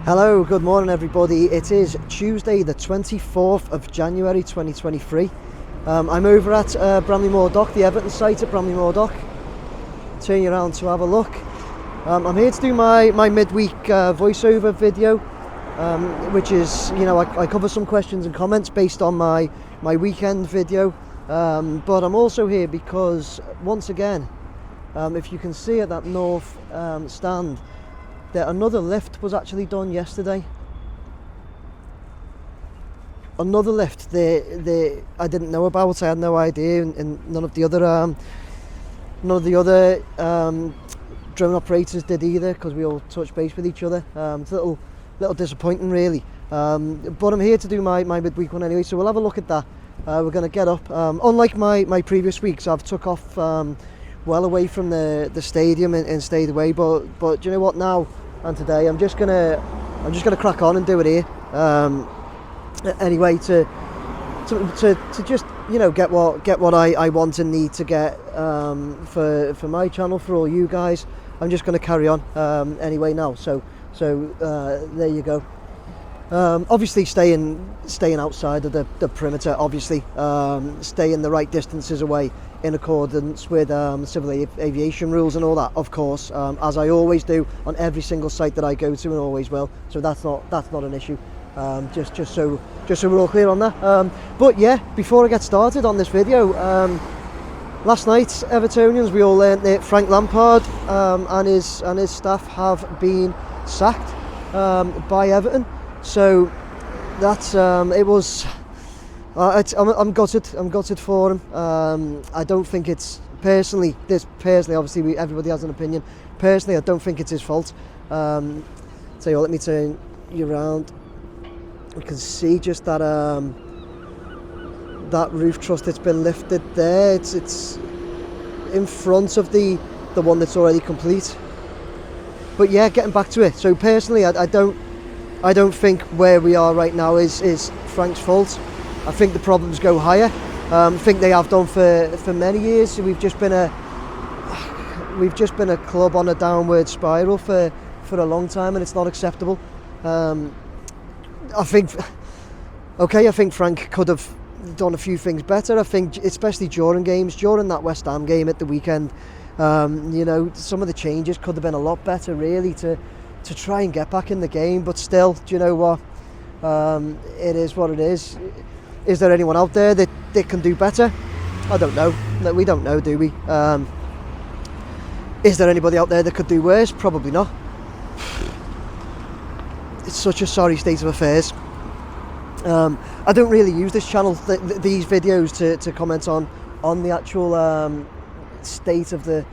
Hello, good morning everybody. It is Tuesday the 24th of January 2023. I'm over at Bramley Moore Dock, the Everton site at Bramley Moore Dock. Turn you around to have a look. I'm here to do my midweek voiceover video, which is, I cover some questions and comments based on my weekend video. But I'm also here because, once again, if you can see at that north stand, that another lift was actually done yesterday. Another lift I didn't know about. I had no idea, and none of the other drone operators did either, because we all touched base with each other. It's a little disappointing, really. But I'm here to do my midweek one anyway, so we'll have a look at that. We're going to get up. Unlike my previous weeks, I've took off well away from the stadium and stayed away. But do you know what? Now and today, I'm just gonna crack on and do it here. Anyway, to just get what I want and need to get for my channel, for all you guys. I'm just going to carry on anyway now. So there you go. Obviously staying outside of the perimeter, obviously staying the right distances away in accordance with civil aviation rules and all that, of course, as I always do on every single site that I go to, and always will. So that's not an issue. Just so we're all clear on that. But yeah, before I get started on this video, last night, Evertonians, we all learnt that Frank Lampard and his staff have been sacked by Everton. So that's it was. I'm gutted for him. I don't think it's personally. Obviously, everybody has an opinion. Personally, I don't think it's his fault. Tell you what, let me turn you around. You can see just that that roof truss that's been lifted there. It's in front of the one that's already complete. But yeah, getting back to it. So personally, I don't think where we are right now is Frank's fault. I think the problems go higher. I think they have done for many years. So we've just been a club on a downward spiral for a long time, and it's not acceptable. I think Frank could have done a few things better. I think, especially during games, during that West Ham game at the weekend, some of the changes could have been a lot better, really, to try and get back in the game. But still, do you know what? It is what it is. Is there anyone out there that can do better? I don't know. We don't know, do we? Is there anybody out there that could do worse? Probably not. It's such a sorry state of affairs. I don't really use this channel, these videos, to comment on the actual state of the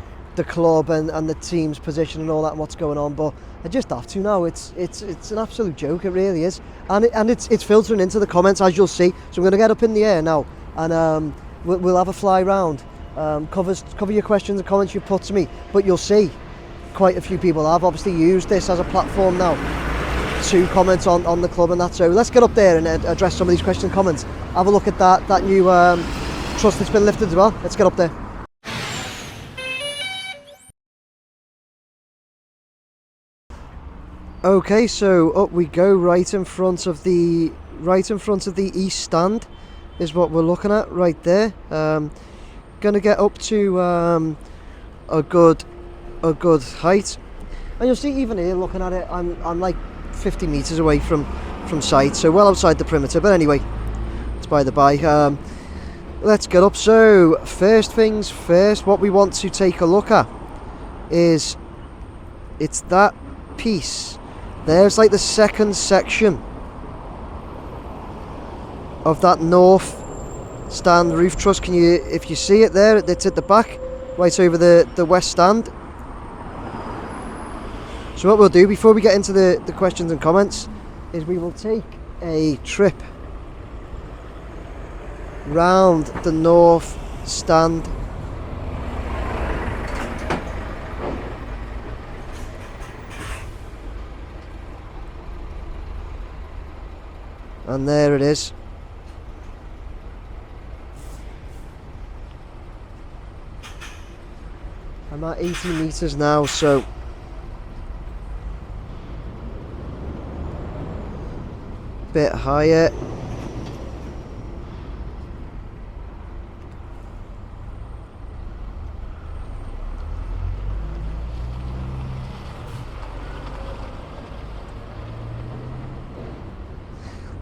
club and the team's position and all that, and what's going on, but I just have to now. It's an absolute joke, it really is, and it's filtering into the comments, as you'll see. So I'm going to get up in the air now, and we'll have a fly round. Cover your questions and comments you put to me, but you'll see quite a few people have obviously used this as a platform now to comment on the club and that. So let's get up there and address some of these questions and comments. Have a look at that new truss that's been lifted as well. Let's get up there. Okay, so up we go. Right in front of the east stand is what we're looking at right there. Gonna get up to a good height, and you'll see even here, looking at it, I'm like 50 meters away from sight, so well outside the perimeter. But anyway, it's by the by. Let's get up. So first things first, what we want to take a look at is it's that piece. There's like the second section of that north stand roof truss. If you see it there, it's at the back, right over the west stand. So what we'll do before we get into the questions and comments is we will take a trip round the north stand. And there it is. I'm at 80 meters now, so bit higher.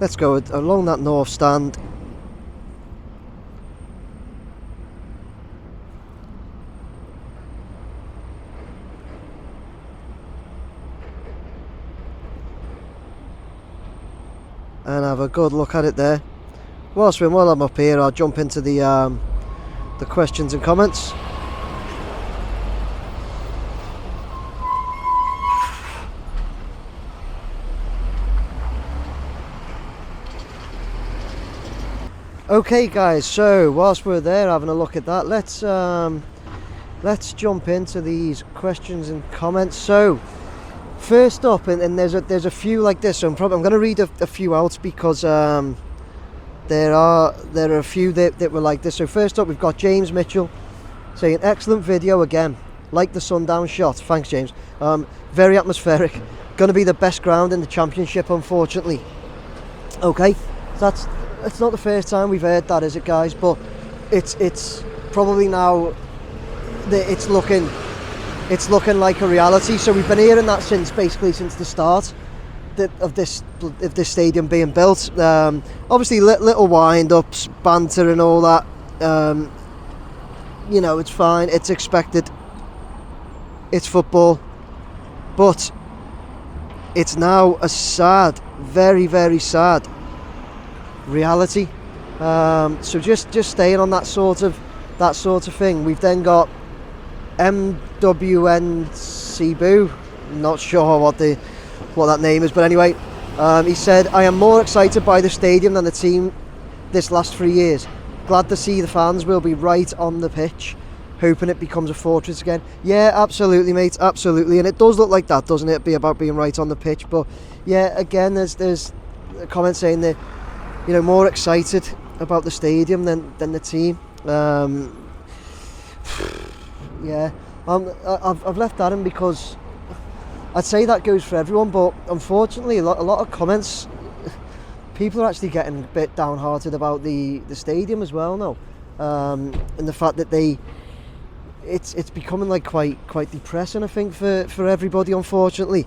Let's go along that north stand. And have a good look at it there. While I'm up here, I'll jump into the questions and comments. Okay guys, so whilst we're there having a look at that, let's jump into these questions and comments. So first up, and there's a few like this, so I'm going to read a few out because there are a few that were like this. So first up, we've got James Mitchell saying, excellent video again, like the sundown shot. Thanks James. Very atmospheric, going to be the best ground in the championship unfortunately. Okay, it's not the first time we've heard that, is it guys? But it's probably now that it's looking like a reality. So we've been hearing that since the start of this stadium being built. Obviously little wind-ups, banter and all that. You know, it's fine, it's expected, it's football, but it's now a sad, very very sad reality. So just staying on that sort of thing, we've then got MWN Cebu, not sure what that name is, but anyway, he said, I am more excited by the stadium than the team this last 3 years. Glad to see the fans will be right on the pitch, hoping it becomes a fortress again. Yeah, absolutely mate, absolutely, and it does look like that, doesn't it? Be about being right on the pitch. But yeah, again, there's a comment saying that, you know, more excited about the stadium than the team. Yeah, I've left that in because I'd say that goes for everyone, but unfortunately a lot of comments, people are actually getting a bit downhearted about the stadium as well now, and the fact that it's becoming like quite depressing, I think, for everybody, unfortunately.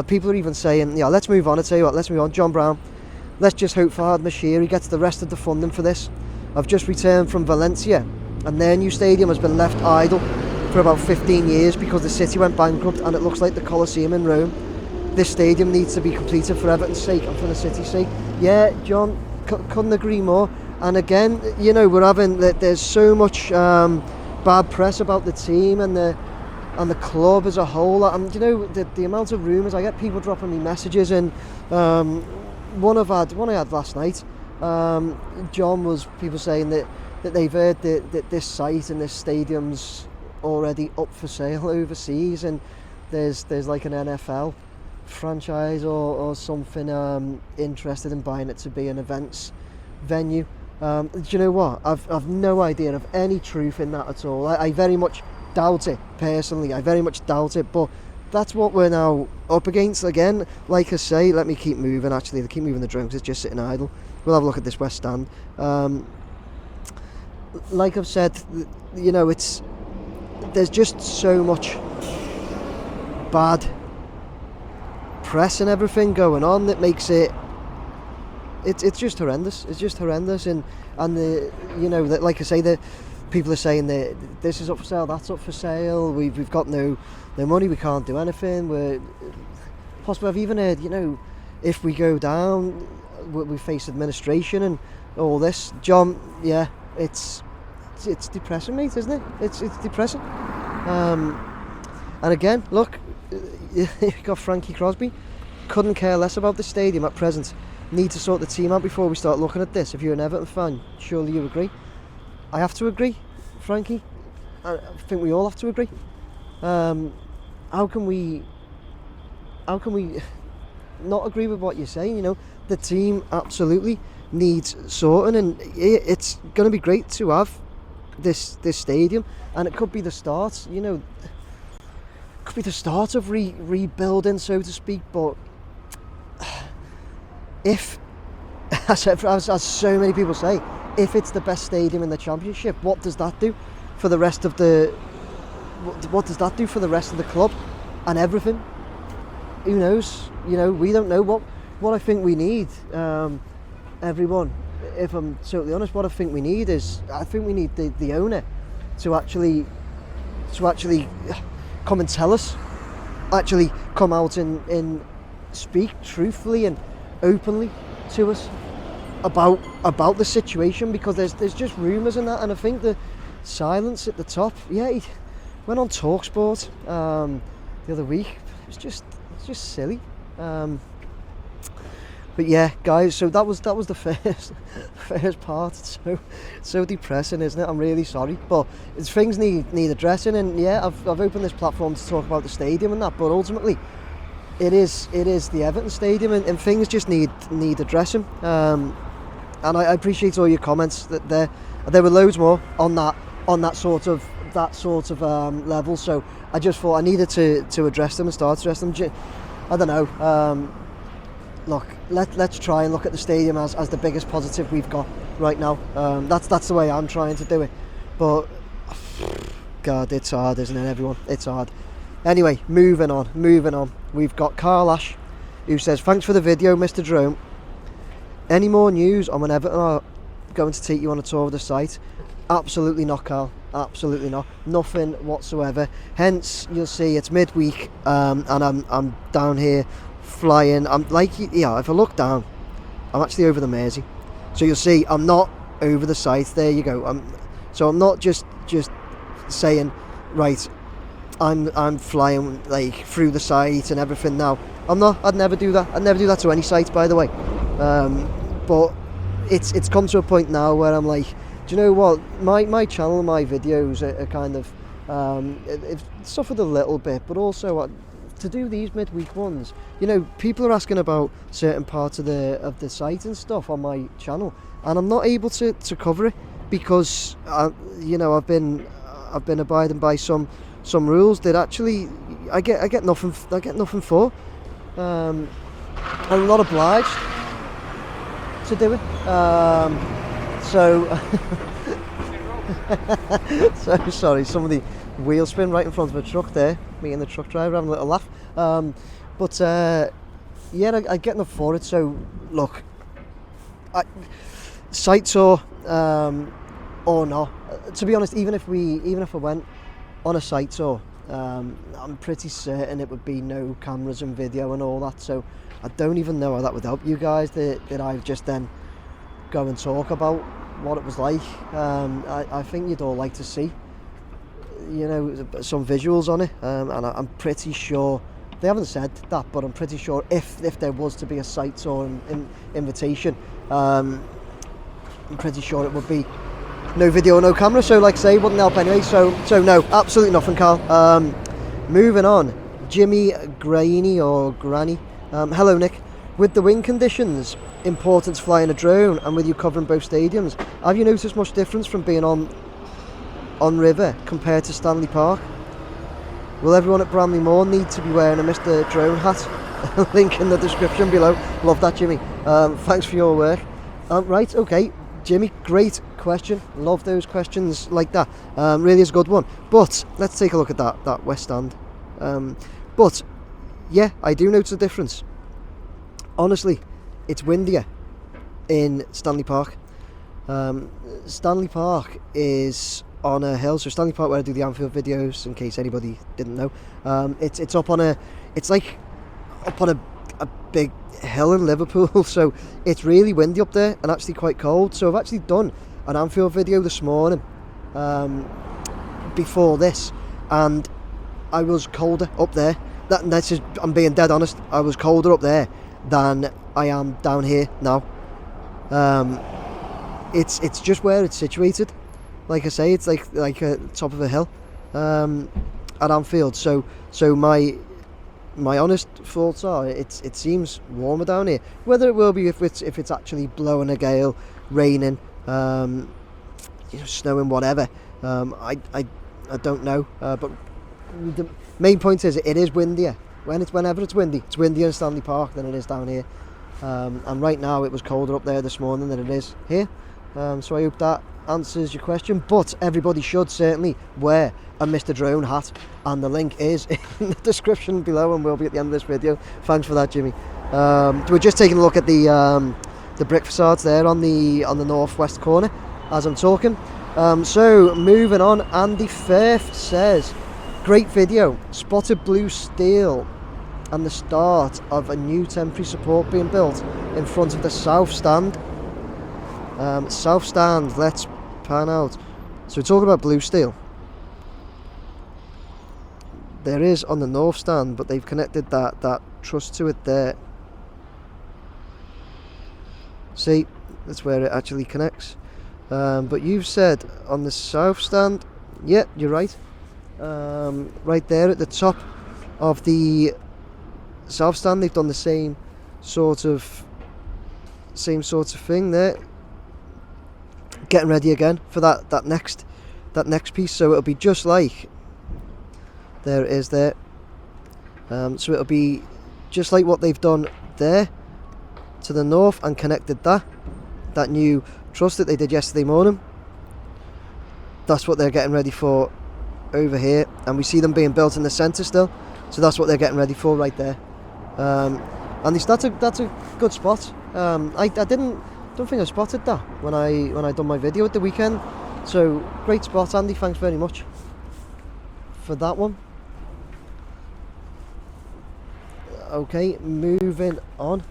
People are even saying, yeah, let's move on. I tell you what, let's move on. John Brown, let's just hope Fahad Mashiri gets the rest of the funding for this. I've just returned from Valencia and their new stadium has been left idle for about 15 years because the city went bankrupt and it looks like the Colosseum in Rome. This stadium needs to be completed for Everton's sake and for the city's sake. Yeah, John, couldn't agree more. And again, you know, there's so much bad press about the team and the club as a whole. And you know, the amount of rumours, I get people dropping me messages, and one I had last night, John, was people saying that they've heard that this site and this stadium's already up for sale overseas, and there's like an NFL franchise or something interested in buying it to be an events venue. Do you know what? I've no idea of any truth in that at all. I very much doubt it, personally. I very much doubt it, but that's what we're now up against again. Like I say, let me keep moving. Actually, they keep moving the drone because it's just sitting idle. We'll have a look at this west stand. Like I've said, you know, there's just so much bad press and everything going on that makes it's just horrendous. It's just horrendous, and the, you know, that, like I say, the people are saying that this is up for sale, that's up for sale. We've got no money, we can't do anything. We're possibly, I've even heard, you know, if we go down, we face administration and all this. John, yeah, it's depressing, mate, isn't it? It's depressing. And again, look, you've got Frankie Crosby, couldn't care less about the stadium at present. Need to sort the team out before we start looking at this. If you're an Everton fan, surely you agree. I have to agree, Frankie. I think we all have to agree. How can we not agree with what you're saying? You know, the team absolutely needs sorting, and it's going to be great to have this stadium, and it could be the start. You know, could be the start of rebuilding, so to speak. But if as so many people say, if it's the best stadium in the Championship, what does that do for the rest of the? What does that do for the rest of the club and everything? Who knows? You know, we don't know what I think we need. Everyone, if I'm totally honest, what I think we need is the owner to actually come and tell us, actually come out and speak truthfully and openly to us about the situation, because there's just rumours and that, and I think the silence at the top. Yeah, he went on TalkSport the other week. It's just silly. But yeah, guys, so that was the first part. It's so depressing, isn't it? I'm really sorry, but things need addressing, and yeah, I've opened this platform to talk about the stadium and that, but ultimately it is the Everton Stadium, and things just need addressing. And I appreciate all your comments. That there were loads more on that sort of level. So I just thought I needed to address them and start to address them. I don't know. Look, let's try and look at the stadium as the biggest positive we've got right now. That's the way I'm trying to do it. But God, it's hard, isn't it, everyone? It's hard. Anyway, moving on. We've got Carl Ash, who says, thanks for the video, Mr. Jerome. Any more news on when Everton are going to take you on a tour of the site? Absolutely not, Carl. Absolutely not. Nothing whatsoever. Hence, you'll see it's midweek, and I'm down here flying. I'm like, yeah, if I look down, I'm actually over the Mersey. So you'll see I'm not over the site. There you go. So I'm not just saying, right, I'm flying like through the site and everything now. I'm not. I'd never do that. I'd never do that to any site, by the way. But it's come to a point now where I'm like, do you know what? My channel, my videos are kind of it suffered a little bit, but also to do these midweek ones, you know, people are asking about certain parts of the site and stuff on my channel, and I'm not able to cover it because you know, I've been abiding by some rules that actually I get nothing for. I'm not obliged to do it. So sorry, somebody wheel spin right in front of a truck there. Me and the truck driver having a little laugh. But yeah, I get enough for it. So look, site tour or not. To be honest, even if I went on a site tour, I'm pretty certain it would be no cameras and video and all that. So I don't even know how that would help you guys. That I've just then go and talk about what it was like. I think you'd all like to see, you know, some visuals on it, and I'm pretty sure they haven't said that, but I'm pretty sure if there was to be a site tour invitation, I'm pretty sure it would be no video, no camera. So like I say, it wouldn't help anyway. So no, absolutely nothing, Carl. Moving on, Jimmy Graney or Granny. Hello, Nick. With the wind conditions, important to flying a drone, and with you covering both stadiums, have you noticed much difference from being on river compared to Stanley Park? Will everyone at Bramley Moore need to be wearing a Mr. Drone hat? Link in the description below. Love that, Jimmy. Thanks for your work. Right, okay, Jimmy, great question. Love those questions like that. Really is a good one. But let's take a look at that West Stand. But yeah, I do notice a difference. Honestly, it's windier in Stanley Park. Stanley Park is on a hill. So Stanley Park, where I do the Anfield videos, in case anybody didn't know, it's up on a big hill in Liverpool. So it's really windy up there and actually quite cold. So I've actually done an Anfield video this morning before this, and I was colder up there. That's just, I'm being dead honest. I was colder up there than I am down here now. It's just where it's situated. Like I say, it's like a top of a hill at Anfield. So my honest thoughts are, it seems warmer down here. Whether it will be if it's actually blowing a gale, raining, you know, snowing, whatever. I don't know. But the main point is it is windier. Whenever it's windy, it's windier in Stanley Park than it is down here. and right now it was colder up there this morning than it is here. So I hope that answers your question, but everybody should certainly wear a Mr. Drone hat, and the link is in the description below and will be at the end of this video. Thanks for that, Jimmy. We're just taking a look at the brick facades there on the northwest corner as I'm talking. So moving on, Andy Firth says, great video, spotted blue steel and the start of a new temporary support being built in front of the south stand. South stand, let's pan out. So we're talking about blue steel. There is on the north stand, but they've connected that truss to it there. See, that's where it actually connects. But you've said on the south stand, yeah, you're right. Right there at the top of the south stand, they've done the same sort of thing there. Getting ready again for that next piece, so it'll be just like, there it is there. So it'll be just like what they've done there to the north and connected that new truss that they did yesterday morning. That's what they're getting ready for over here, and we see them being built in the centre still, so that's what they're getting ready for right there. And that's a good spot. I don't think I spotted that when I done my video at the weekend, so great spot, Andy, thanks very much for that one. Okay, moving on,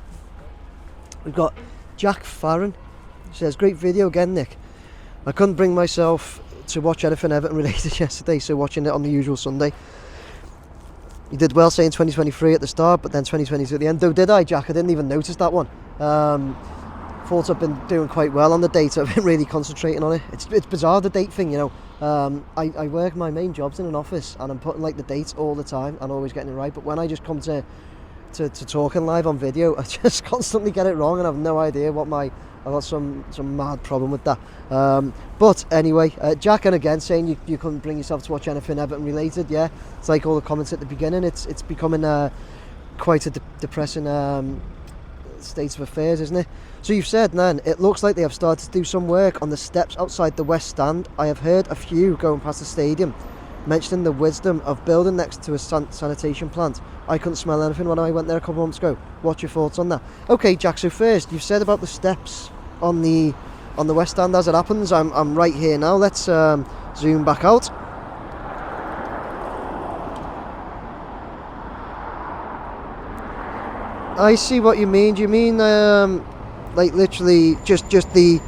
we've got Jack Farron. He says, great video again, Nick. I couldn't bring myself to watch anything Everton related yesterday, so watching it on the usual Sunday. You did well saying 2023 at the start, but then 2022 at the end. Though, did I, Jack? I didn't even notice that one. Thought I've been doing quite well on the date. I've been really concentrating on it. It's bizarre, the date thing, you know. I work, my main job's in an office, and I'm putting like the dates all the time and always getting it right. But when I just come to talking live on video, I just constantly get it wrong, and I've no idea what I've got some mad problem with that. But anyway, Jack, and again saying you couldn't bring yourself to watch anything Everton related. Yeah, it's like all the comments at the beginning. It's becoming quite a depressing state of affairs, isn't it? So you've said, then, it looks like they have started to do some work on the steps outside the west stand. I have heard a few going past the stadium mentioning the wisdom of building next to a sanitation plant. I couldn't smell anything when I went there a couple of months ago. What's your thoughts on that? Okay, Jack, so first, you've said about the steps on the west stand. As it happens, I'm right here now. Let's zoom back out. I see what you mean. Do you mean like literally just the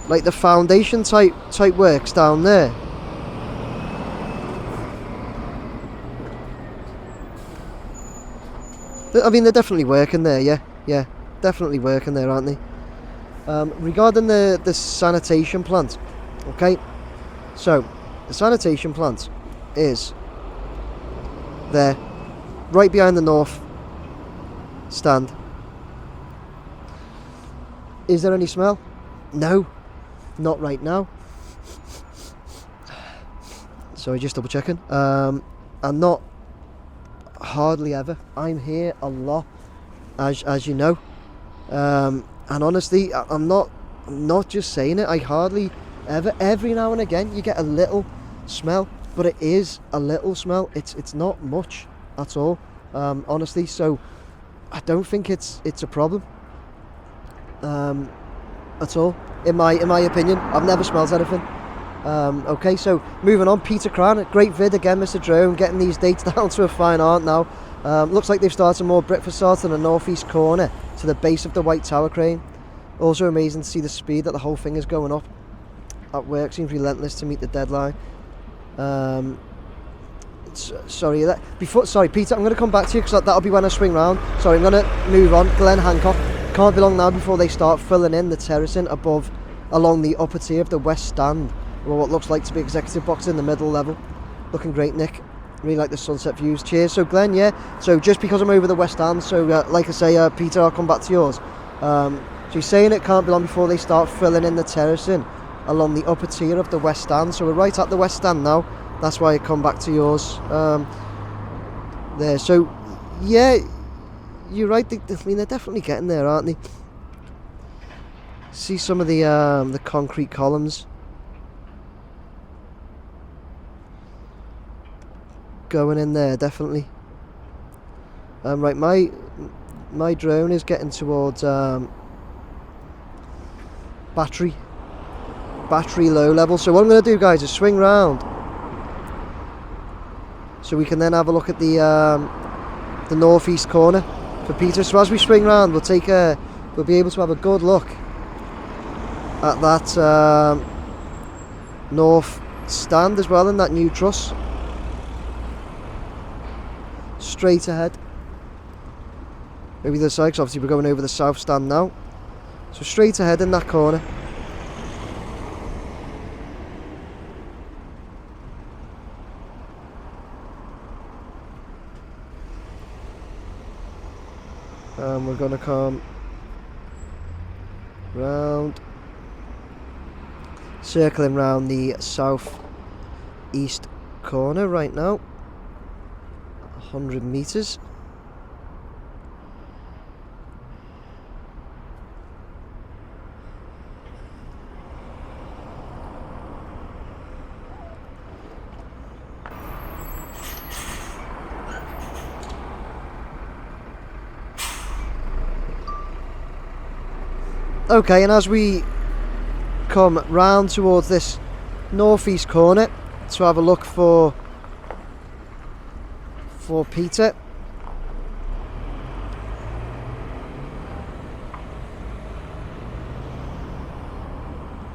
like the foundation type works down there? I mean, they're definitely working there. Yeah, definitely working there, aren't they? Regarding the sanitation plant, okay, so the sanitation plant is there, right behind the north stand. Is there any smell? No, not right now. Sorry, just double checking. And not hardly ever. I'm here a lot, as you know. And honestly, I'm not just saying it. I hardly ever. Every now and again, you get a little smell, but it is a little smell. It's not much at all. Honestly, so I don't think it's a problem. At all, in my opinion. I've never smelled anything. Okay, so moving on, Peter Cran, great vid again, Mr. Drone, getting these dates down to a fine art now. Looks like they've started more brick facades in the northeast corner to the base of the White Tower crane. Also amazing to see the speed that the whole thing is going up. At work seems relentless to meet the deadline. Sorry, Peter, I'm going to come back to you because that'll be when I swing round. Sorry, I'm going to move on. Glenn Hancock, can't be long now before they start filling in the terracing above along the upper tier of the west stand, or what looks like to be executive box in the middle level. Looking great, Nick. Really like the sunset views. Cheers. So Glenn, yeah, so just because I'm over the west stand, so like I say, Peter, I'll come back to yours. So he's saying it can't be long before they start filling in the terracing along the upper tier of the west stand. So we're right at the west stand now. That's why I come back to yours there. So yeah, you're right. I mean, they're definitely getting there, aren't they? See some of the concrete columns going in there, definitely. Right, my drone is getting towards battery low level. So what I'm going to do, guys, is swing round, so we can then have a look at the northeast corner for Peter. So as we swing round, we'll be able to have a good look at that north stand as well, and that new truss straight ahead. Maybe the side, 'cause obviously we're going over the south stand now. So straight ahead in that corner. And we're going to come round, circling round the south east corner right now. 100 meters. Okay, and as we come round towards this northeast corner to have a look for Peter,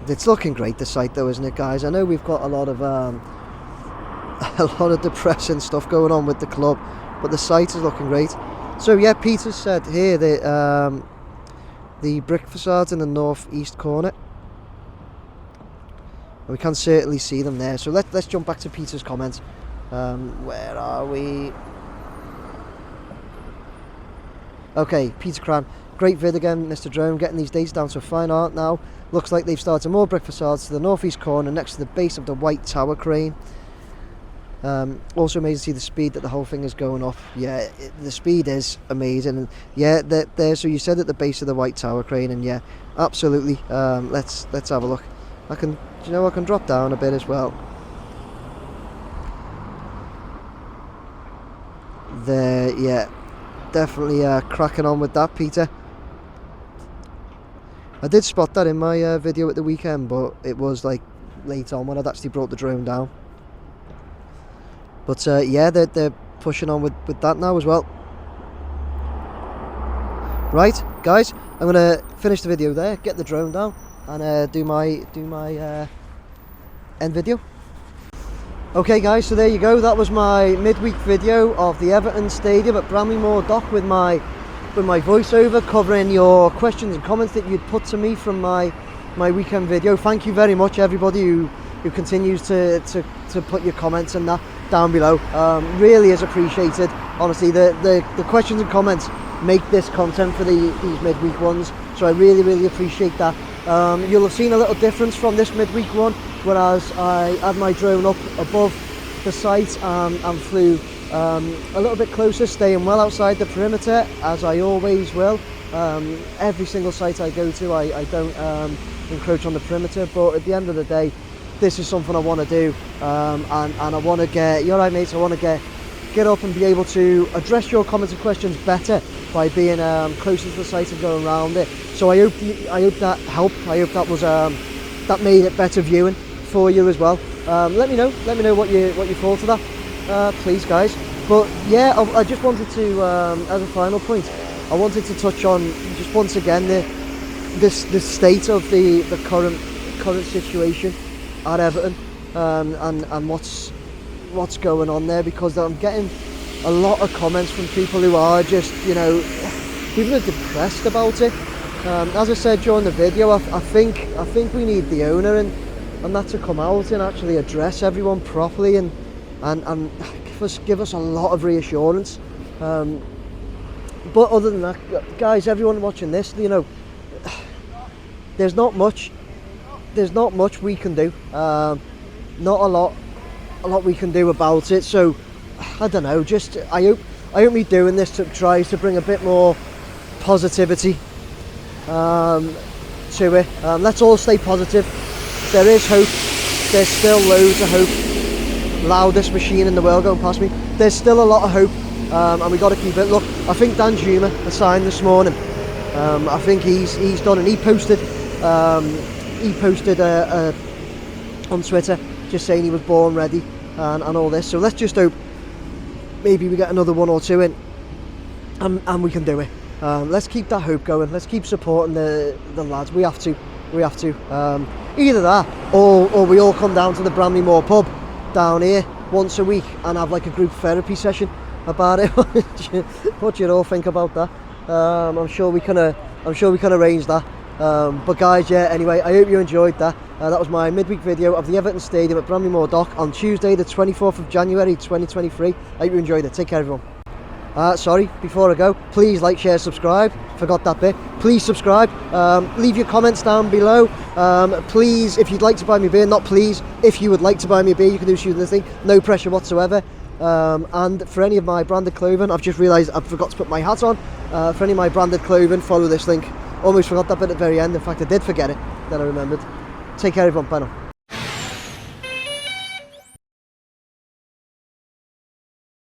it's looking great, the site though, isn't it, guys? I know we've got a lot of depressing stuff going on with the club, but the site is looking great. So yeah, Peter said here that the brick facades in the northeast corner, we can certainly see them there. So let's jump back to Peter's comments. Where are we? Okay, Peter Cran, great vid again, Mr. Drone, getting these dates down to a fine art now. Looks like they've started more brick facades to the northeast corner next to the base of the white tower crane. Also amazing to see the speed that the whole thing is going up. Yeah, the speed is amazing. And yeah, there. So you said at the base of the white tower crane, and yeah, absolutely. Let's have a look. I can drop down a bit as well. There, yeah, definitely cracking on with that, Peter. I did spot that in my video at the weekend, but it was like late on when I'd actually brought the drone down. But yeah, they're pushing on with that now as well. Right, guys, I'm gonna finish the video there, get the drone down, and do my end video. Okay, guys, so there you go. That was my midweek video of the Everton Stadium at Bramley Moore Dock with my voiceover, covering your questions and comments that you'd put to me from my weekend video. Thank you very much, everybody who continues to put your comments and that down below. Really is appreciated. Honestly, the questions and comments make this content for these midweek ones, so I really appreciate that. You'll have seen a little difference from this midweek one, whereas I had my drone up above the site and flew a little bit closer, staying well outside the perimeter, as I always will. Every single site I go to, I don't encroach on the perimeter, but at the end of the day, this is something I want to do, and I want to get, you're right, mates, I want to get up and be able to address your comments and questions better by being closer to the site and going around it. So I hope that helped. I hope that was that made it better viewing for you as well. Let me know what you thought of that, please, guys. But yeah, I just wanted to, as a final point, I wanted to touch on just once again the state of the current situation at Everton, and what's going on there, because I'm getting a lot of comments from people who are just, people are depressed about it. As I said during the video, I think we need the owner and that to come out and actually address everyone properly and give us a lot of reassurance. But other than that, guys, everyone watching this, there's not much we can do. Not a lot we can do about it. So I don't know. Just I I hope me doing this tries to bring a bit more positivity to it. Let's all stay positive. There is hope. There's still loads of hope. Loudest machine in the world going past me. There's still a lot of hope, and we got to keep it. Look, I think Dan Juma signed this morning. I think he's done, and he posted on Twitter just saying he was born ready and all this. So let's just hope maybe we get another 1 or 2 in, and we can do it. Let's keep that hope going. Let's keep supporting the lads. We have to. Either that, or we all come down to the Bramley Moore pub down here once a week and have like a group therapy session about it. What do you all think about that? I'm sure we can arrange that. But guys, yeah. Anyway, I hope you enjoyed that. That was my midweek video of the Everton Stadium at Bramley Moore Dock on Tuesday, the 24th of January, 2023. I hope you enjoyed it. Take care, everyone. Sorry, before I go, please like, share, subscribe. Forgot that bit. Please subscribe. Leave your comments down below. Please, if you'd like to buy me a beer, not please, if you would like to buy me a beer, you can do shooting this thing. No pressure whatsoever. And for any of my branded clothing, I've just realised I forgot to put my hat on. For any of my branded clothing, follow this link. Almost forgot that bit at the very end. In fact, I did forget it, then I remembered. Take care, everyone. Bye now.